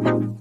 What's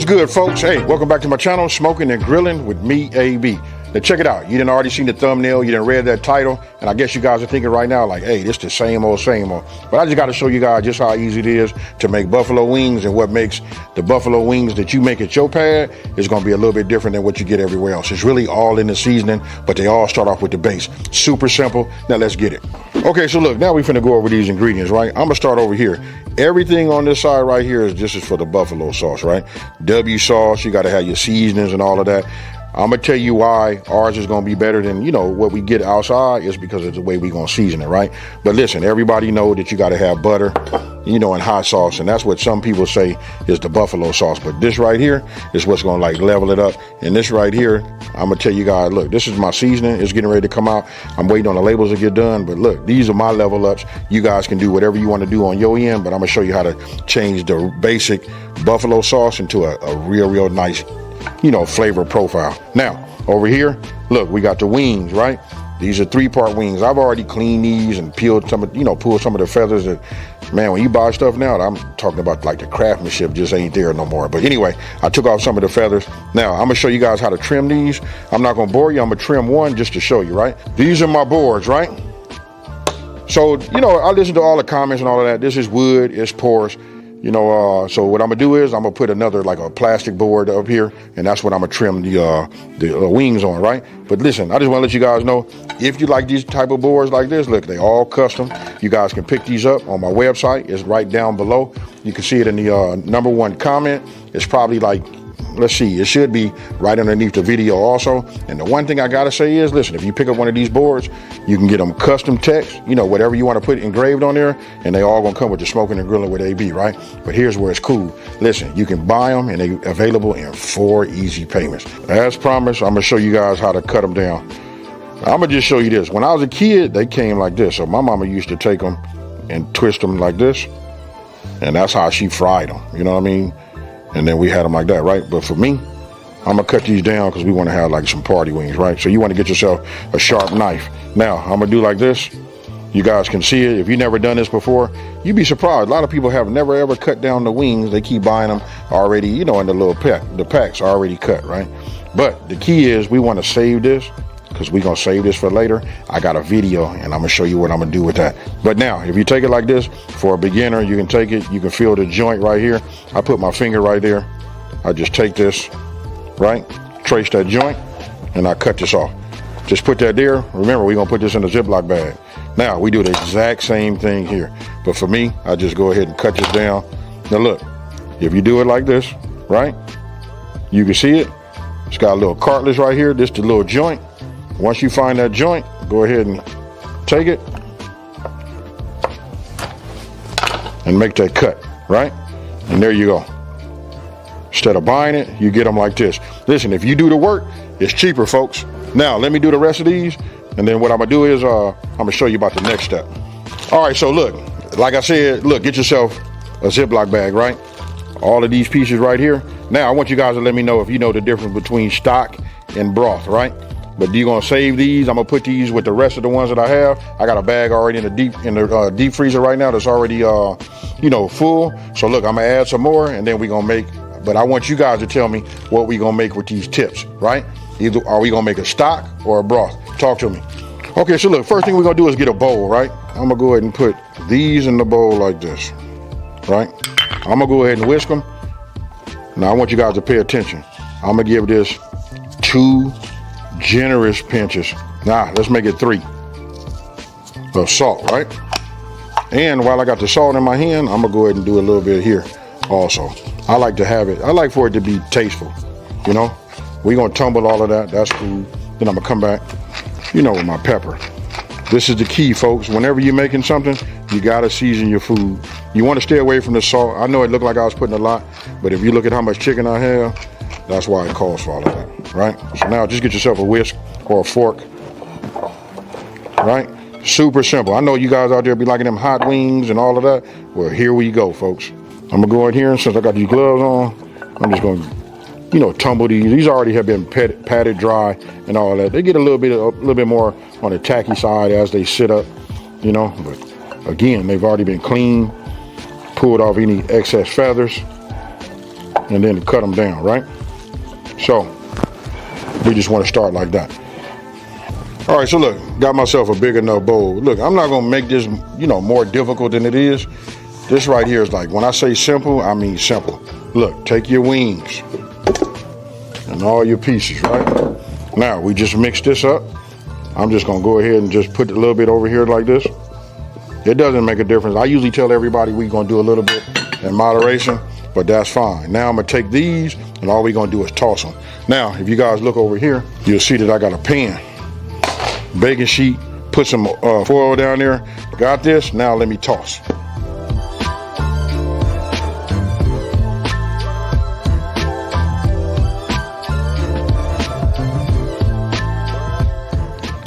good, folks? Hey, welcome back to my channel, Smoking and Grilling with me, AB. Now check it out. You done already seen the thumbnail, you done read that title, and I guess you guys are thinking right now like, hey, this the same old. But I just got to show you guys just how easy it is to make buffalo wings, and what makes the buffalo wings that you make at your pad is going to be a little bit different than what you get everywhere else. It's really all in the seasoning, but they all start off with the base. Super simple. Now let's get it. Okay, so look, now we finna go over these ingredients, right? I'm gonna start over here. Everything on this side right here is just for the buffalo sauce, right? W sauce, you gotta have your seasonings and all of that. I'm gonna tell you why ours is gonna be better than, what we get outside is because of the way we gonna season it, right? But listen, everybody know that you gotta have butter, and hot sauce, and that's what some people say is the buffalo sauce. But this right here is what's gonna like level it up. And this right here, I'm gonna tell you guys, look, this is my seasoning. It's getting ready to come out. I'm waiting on the labels to get done, but look, these are my level ups. You guys can do whatever you want to do on your end, but I'm gonna show you how to change the basic buffalo sauce into a real nice, flavor profile. Now, over here, look, we got the wings, right? These are 3-part wings. I've already cleaned these and peeled some of, pulled some of the feathers. That, man, when you buy stuff now, I'm talking about like the craftsmanship just ain't there no more. But anyway, I took off some of the feathers. Now, I'm gonna show you guys how to trim these. I'm not gonna bore you. I'm gonna trim one just to show you, right? These are my boards, right? So, I listen to all the comments and all of that. This is wood, it's porous. So what I'm gonna do is I'm gonna put another like a plastic board up here, and that's what I'm gonna trim the wings on, right? But listen, I just want to let you guys know, if you like these type of boards like this, look, they all custom. You guys can pick these up on my website. It's right down below. You can see it in the #1 comment. It's probably like, let's see, it should be right underneath the video also. And the one thing I gotta say is, listen, if you pick up one of these boards, you can get them custom text, whatever you want to put engraved on there, and they all gonna come with the Smoking and Grilling with AB, right? But here's where it's cool. Listen, you can buy them, and they're available in 4 easy payments. As promised, I'm gonna show you guys how to cut them down. I'm gonna just show you this. When I was a kid, they came like this. So my mama used to take them and twist them like this, and that's how she fried them. You know what I mean? And then we had them like that, right? But for me, I'm gonna cut these down because we want to have like some party wings, right? So you want to get yourself a sharp knife. Now, I'm gonna do like this. You guys can see it. If you've never done this before, you'd be surprised. A lot of people have never ever cut down the wings. They keep buying them already, in the little pack. The packs are already cut, right? But the key is we want to save this, because we're gonna save this for later. I got a video and I'm gonna show you what I'm gonna do with that. But now, if you take it like this, for a beginner, you can take it, you can feel the joint right here. I put my finger right there. I just take this, right? Trace that joint, and I cut this off. Just put that there. Remember, we're gonna put this in a Ziploc bag. Now, we do the exact same thing here. But for me, I just go ahead and cut this down. Now look, if you do it like this, right? You can see it. It's got a little cartilage right here. This is the little joint. Once you find that joint, go ahead and take it and make that cut, right? And there you go. Instead of buying it, you get them like this. Listen, if you do the work, it's cheaper, folks. Now, let me do the rest of these, and then what I'm gonna do is I'm gonna show you about the next step. All right, so look, like I said, look, get yourself a Ziploc bag, right? All of these pieces right here. Now, I want you guys to let me know if you know the difference between stock and broth, right? But you're gonna save these. I'm gonna put these with the rest of the ones that I have. I got a bag already in the deep freezer right now that's already full. So look, I'm gonna add some more, and then we're gonna make. But I want you guys to tell me what we're gonna make with these tips, right? Either are we gonna make a stock or a broth? Talk to me. Okay, so look, first thing we're gonna do is get a bowl, right? I'm gonna go ahead and put these in the bowl like this, right? I'm gonna go ahead and whisk them. Now I want you guys to pay attention. I'm gonna give this 2 generous pinches. Nah, let's make it 3 of salt, right? And while I got the salt in my hand, I'm gonna go ahead and do a little bit here also. I like to have it, I like for it to be tasteful, We're gonna tumble all of that, that's cool. Then I'm gonna come back, with my pepper. This is the key, folks. Whenever you're making something, you gotta season your food. You wanna stay away from the salt. I know it looked like I was putting a lot, but if you look at how much chicken I have, that's why it calls for all of that, right? So now just get yourself a whisk or a fork, right? Super simple. I know you guys out there be liking them hot wings and all of that. Well, here we go, folks. I'm gonna go in here, and since I got these gloves on, I'm just gonna, tumble these. These already have been patted dry and all of that. They get a little bit more on the tacky side as they sit up. you know, but again, they've already been cleaned, pulled off any excess feathers, and then cut them down, right? So we just want to start like that. All right, so look, got myself a big enough bowl. Look, I'm not gonna make this, you know, more difficult than it is. This right here is like, when I say simple, I mean simple. Look, take your wings and all your pieces, right? Now, we just mix this up. I'm just gonna go ahead and just put a little bit over here like this. It doesn't make a difference. I usually tell everybody we're gonna do a little bit in moderation, but that's fine. Now I'm gonna take these and all we're gonna do is toss them. Now, if you guys look over here, you'll see that I got a pan, baking sheet, put some foil down there. Got this, now let me toss.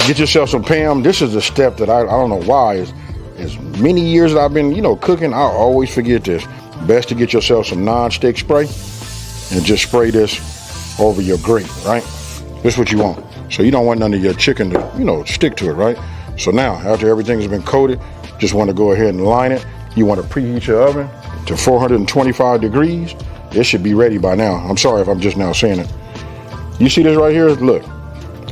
Get yourself some Pam. This is a step that I don't know why. As many years that I've been, you know, cooking, I always forget this. Best to get yourself some non-stick spray and just spray this over your grate, right? This is what you want. So you don't want none of your chicken to, you know, stick to it, right? So now, after everything's been coated, just want to go ahead and line it. You want to preheat your oven to 425 degrees. It should be ready by now. I'm sorry if I'm just now saying it. You see this right here? Look.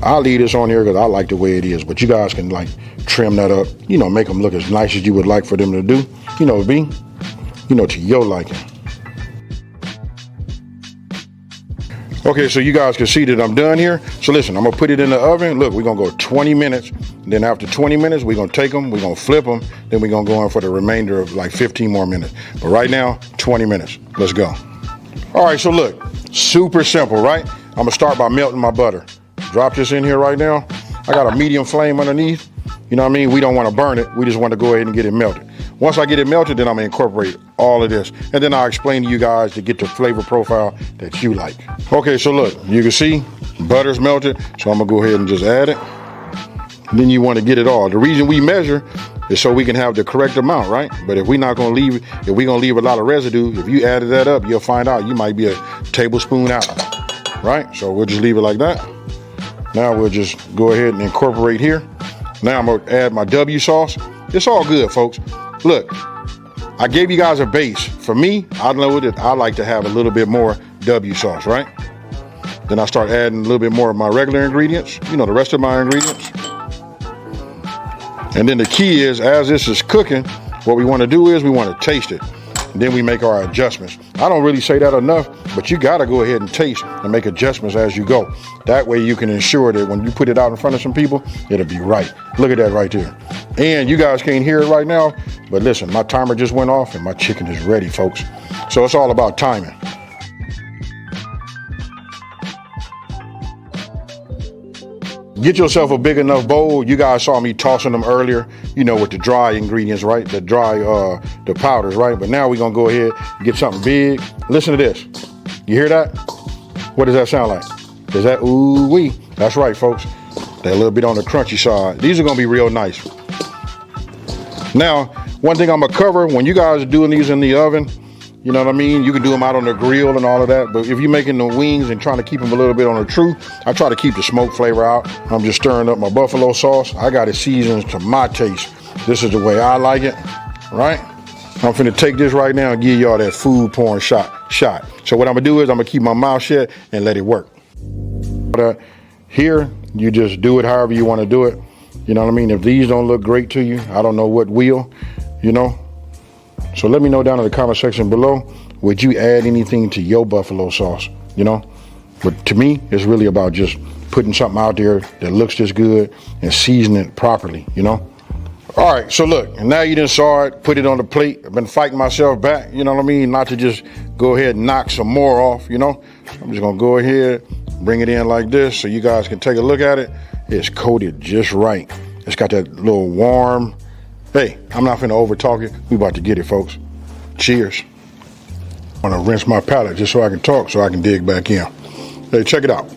I'll leave this on here because I like the way it is, but you guys can like trim that up, you know, make them look as nice as you would like for them to do, you know, to your liking. Okay, so you guys can see that I'm done here. So listen, I'm gonna put it in the oven. Look, we're gonna go 20 minutes. Then after 20 minutes, we're gonna take them, we're gonna flip them, then we're gonna go in for the remainder of like 15 more minutes. But right now, 20 minutes. Let's go. All right, so look, super simple, right? I'm gonna start by melting my butter. Drop this in here right now. I got a medium flame underneath. You know what I mean? We don't want to burn it. We just want to go ahead and get it melted. Once I get it melted, then I'm going to incorporate all of this. And then I'll explain to you guys to get the flavor profile that you like. Okay, so look, you can see butter's melted. So I'm going to go ahead and just add it. And then you want to get it all. The reason we measure is so we can have the correct amount, right? But if we're not going to leave, if we're going to leave a lot of residue, if you added that up, you'll find out you might be a tablespoon out, right? So we'll just leave it like that. Now we'll just go ahead and incorporate here. Now I'm gonna add my W sauce. It's all good, folks. Look, I gave you guys a base. For me, I know that I like to have a little bit more W sauce, right? Then I start adding a little bit more of my regular ingredients, you know, the rest of my ingredients. And then the key is, as this is cooking, what we wanna do is we wanna taste it. And then we make our adjustments. I don't really say that enough, but you gotta go ahead and taste and make adjustments as you go. That way you can ensure that when you put it out in front of some people, it'll be right. Look at that right there. And you guys can't hear it right now, but listen, my timer just went off and my chicken is ready, folks. So it's all about timing. Get yourself a big enough bowl. You guys saw me tossing them earlier, you know, with the dry ingredients, right? The dry, the powders, right? But now we're gonna go ahead and get something big. Listen to this. You hear that? What does that sound like? Is that ooh-wee? That's right, folks. That little bit on the crunchy side. These are gonna be real nice. Now, one thing I'm gonna cover, when you guys are doing these in the oven, you know what I mean? You can do them out on the grill and all of that, but if you're making the wings and trying to keep them a little bit on the truth, I try to keep the smoke flavor out. I'm just stirring up my buffalo sauce. I got it seasoned to my taste. This is the way I like it, right? I'm finna take this right now and give y'all that food porn shot. So what I'm gonna do is I'm gonna keep my mouth shut and let it work. But here, you just do it however you wanna do it. You know what I mean? If these don't look great to you, I don't know what will, you know? So let me know down in the comment section below, would you add anything to your buffalo sauce, you know? But to me, it's really about just putting something out there that looks this good and seasoning it properly, you know? All right, so look, and now you done saw it, put it on the plate. I've been fighting myself back, you know what I mean? Not to just go ahead and knock some more off, you know? I'm just gonna go ahead, bring it in like this so you guys can take a look at it. It's coated just right. It's got that little warm, hey, I'm not finna over talk it. We about to get it, folks. Cheers. I'm gonna rinse my palate just so I can talk, so I can dig back in. Hey, check it out.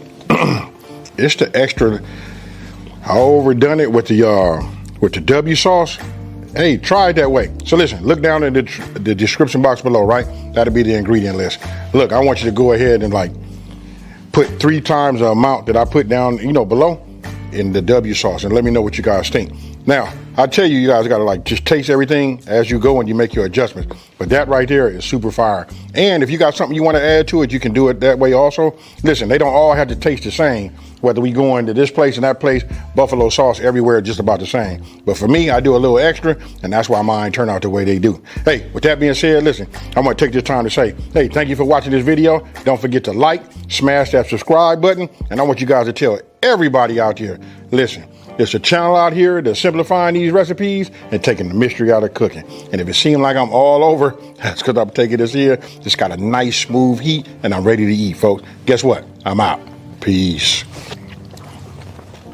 It's the extra, I overdone it with the W sauce. Hey, try it that way. So listen, look down in the description box below, right? That'll be the ingredient list. Look, I want you to go ahead and like put 3 times the amount that I put down, you know, below in the W sauce, and let me know what you guys think. Now, I tell you, you guys got to like just taste everything as you go and you make your adjustments. But that right there is super fire. And if you got something you want to add to it, you can do it that way also. Listen, they don't all have to taste the same. Whether we going to this place and that place, buffalo sauce everywhere just about the same. But for me, I do a little extra, and that's why mine turn out the way they do. Hey, with that being said, listen, I'm going to take this time to say, hey, thank you for watching this video. Don't forget to like, smash that subscribe button, and I want you guys to tell everybody out there, listen, there's a channel out here that's simplifying these recipes and taking the mystery out of cooking. And if it seems like I'm all over, that's because I'm taking this here. It's got a nice smooth heat, and I'm ready to eat, folks. Guess what? I'm out. Peace.